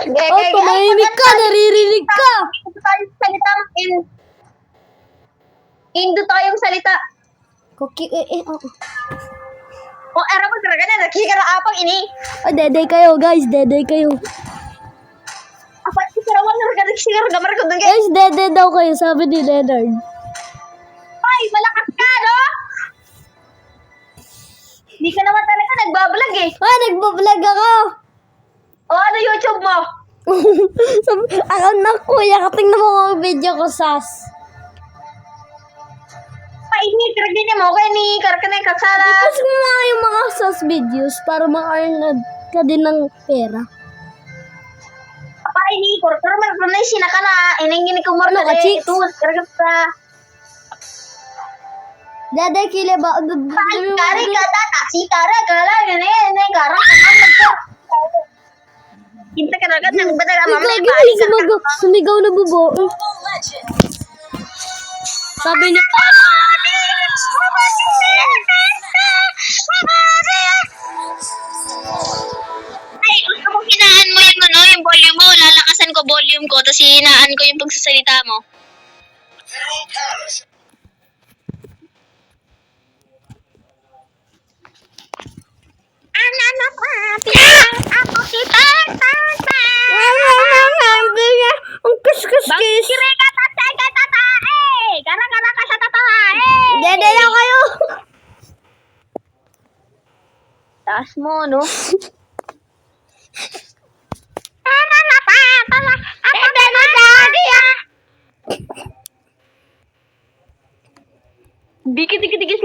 Oh, tumahimik ka, naririnig ka. Indo tayong salitang Indo tayong salita. Koki, oh. O, era mo talaga na, nakikira apang ini. Oh, deday kayo, guys, deday kayo. Apa, ikirawan na rin sigar gamar ko doon. Guys, deday daw kayo, sabi ni Leonard. Ay, malakas ka, no? Hindi ka naman talaga nagbablog eh. Ah, nagbablog ako. O, ano YouTube mo? Account na kuya, katingnan mo ang video ko, sas. Ay, ini, karagin mo, kaya ni Karakanay Kaksala. Tapos mo nga yung mga sas videos para ma-earn ka din ng pera. Apa, ini, pero magpunay sinaka na, iningin ko mo Ano ka, chicks? ito, karagat ka. Deday, kile ba? Kari ka, taksi, kara, kara, ganyan, kara, kara, Kita karagat ng badag, mamay, pari ka. Sumigaw na bubo. Sabi niya, Ay, gusto mo hinaan mo yung ano, yung volume mo, lalakasan ko volume ko, tapos hinaan ko yung pagsasalita mo. Ano pa, ako kita, ang kus-kus-kis. Kire ka tatay ka tatae! Gara-gara ka sa tatae! Deday lang kayo. Taas mo, no? Dikit-dikit-dikit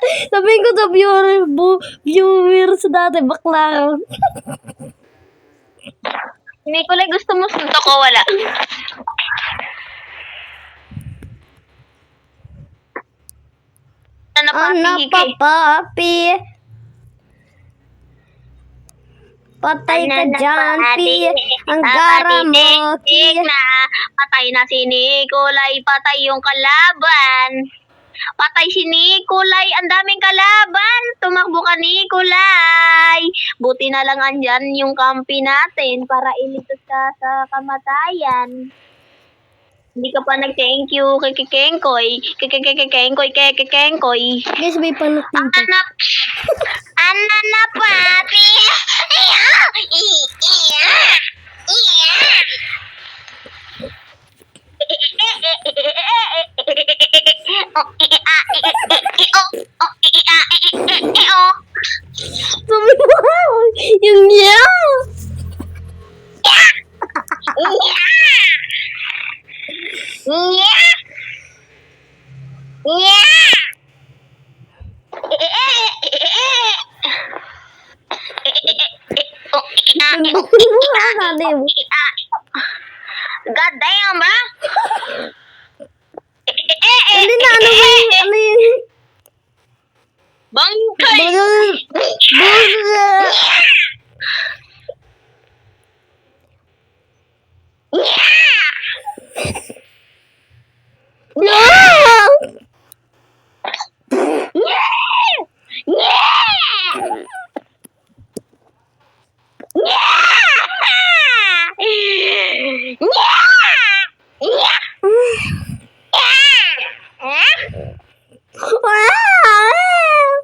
Sabihin ko sa viewers dati, bakla. Nicolay, gusto mo suntok o wala? Ano pa, Anak pa, papi. Patay ka dyan, pi. Ang gara mo, ki. Patay na si Nicolay, patay yung kalaban. Patay si Nicolay, ang daming kalaban. Tumakbo ka, Nicolay. Buti na lang andyan yung kampi natin para iligtas ka sa kamatayan. Hindi ka pa nag-thank you kay Kengkoy. Kengkoy. Guys, may panot dito. Anak papi. Sabi mo, yung meow. God damn, ba? Hindi na, ano yun? Bangkay!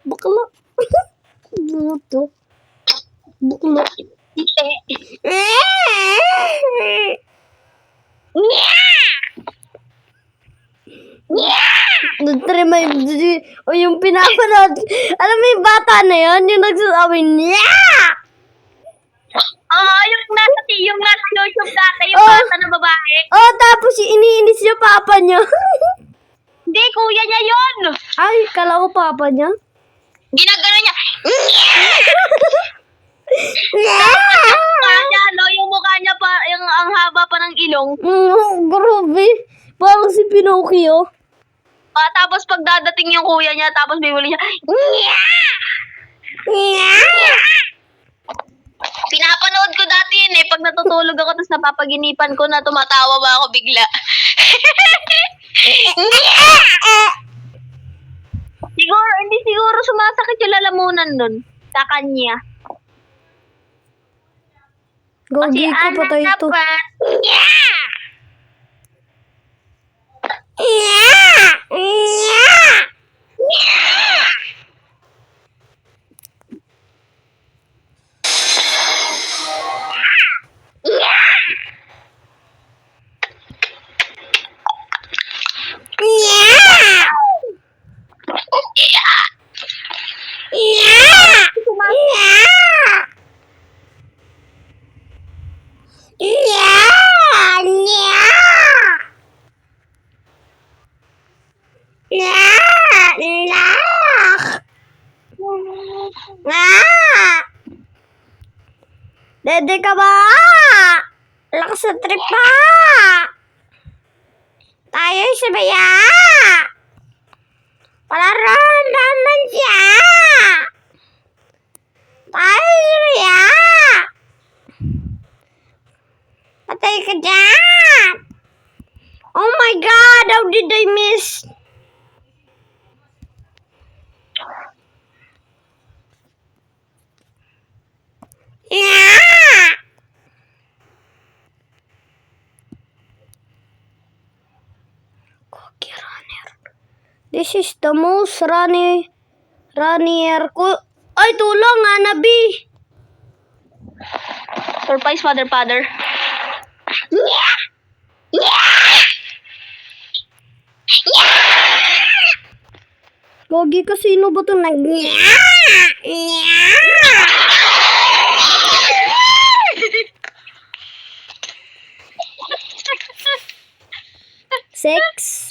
Bakla. Buto. Bakla. Nagtrimay. O yung pinapanood. Alam mo yung bata na yun? Yung nagsasabi niya! Oo, yung nasa YouTube dati, yung Oh. bata na babae. Oh, tapos iniinis niya papa niya. Hindi, kuya niya yun. Ay, kala ko papa niya. Ginagano niya. Yung mukha niya pa, yung ang haba pa ng ilong. Grabe. Parang si Pinocchio. Tapos pag dadating yung kuya niya, tapos bibili niya. Pinapanood ko dati yun eh. Pag natutulog ako, tapos napapaginipan ko na tumatawa ba ako bigla. Siguro, hindi siguro sumasakit yung lalamunan nun sa kanya. Gogi ka, patay ito. Dede ka ba? Lakas sa trip pa! Tayo'y sabaya! Pararamdaman siya! Tayo'y sabaya! Patay ka dyan! Oh my God! How did I miss? Yeah! Cookie runner. This is the most runnier ko. Ay, tulong, Hanabi. Surprise, father. Gogi ka, sino ba ito nag... Six.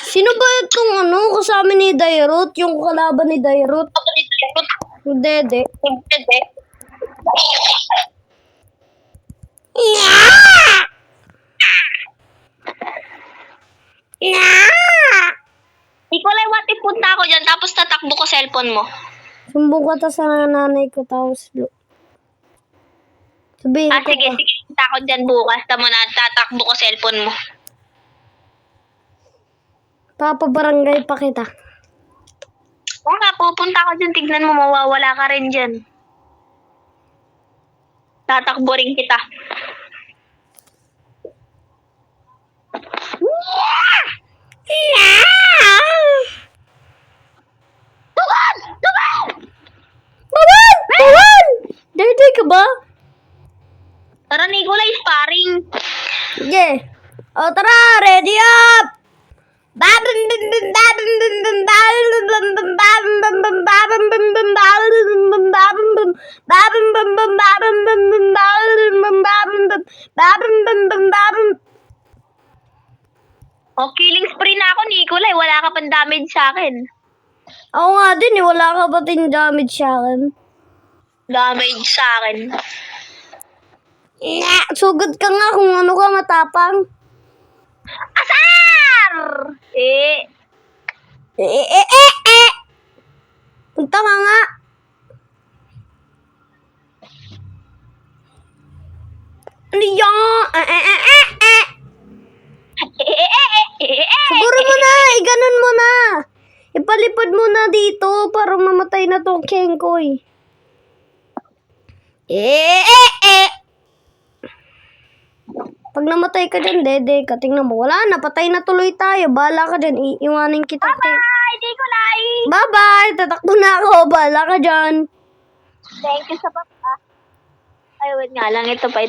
Sino ba itong kasama ni Dairut? Yung kalaban ni Dairut? Dede. Nikolay, what if punta ako dyan tapos tatakbo ko cellphone mo? Sumbong ka ta sa nanay ko tapos sabihin ko Sige, pa. punta ako dyan bukas. Tama na, tatakbo ko cellphone mo. Papabarangay pa kita. Oo nga, pupunta ako dyan. Tignan mo, mawawala ka rin dyan. Tatakbo rin kita. Tuwan! Dede ka ba? Tara, Nikolay, sparring. Sige. O tara, ready up! O, killing spree na ako, Nikolay. Wala ka pang damage sa akin. Ako nga din wala ka ba din damage sa akin? Damage sa akin. Sugod ka nga kung ano ka matapang. Asar! Punta ka nga. Ano yan? Siguro mo na, iganon mo na. Ipalipad mo na dito para mamatay na tong Kenkoy. Pag namatay ka dyan, Dede ka, tingnan mo. Wala na, patay na tuloy tayo. Bahala ka dyan, iiwanin kita. Bye, Nikolay! Bye-bye! Tatakbo na ako. Bahala ka dyan. Thank you sa papa. Ay, wait nga lang. Ito pa.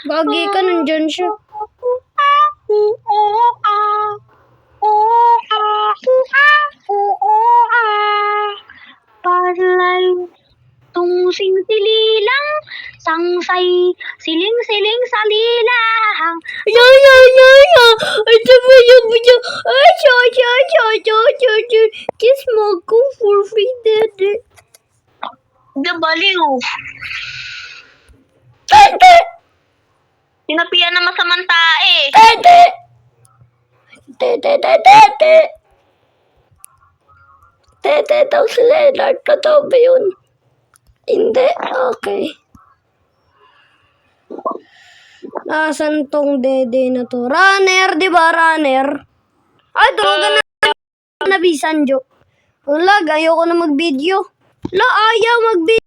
Gagi ka, nandyan siya. Parlay tungsing sililang sangsay siling-siling sa lilang. Ay, sabi niya, ay, kiss mo ako for free, daddy. Gabaliw. Tete! Sinapian na masamang tae. Tete! Tete! Tete daw si Leonard. Totoo ba yun? Hindi? Okay. Nasaan tong dede na to? Runner, di ba? Runner. Ay, talaga na nabisan, Jo. Wala, ayoko na mag-video. La, ayaw mag-video.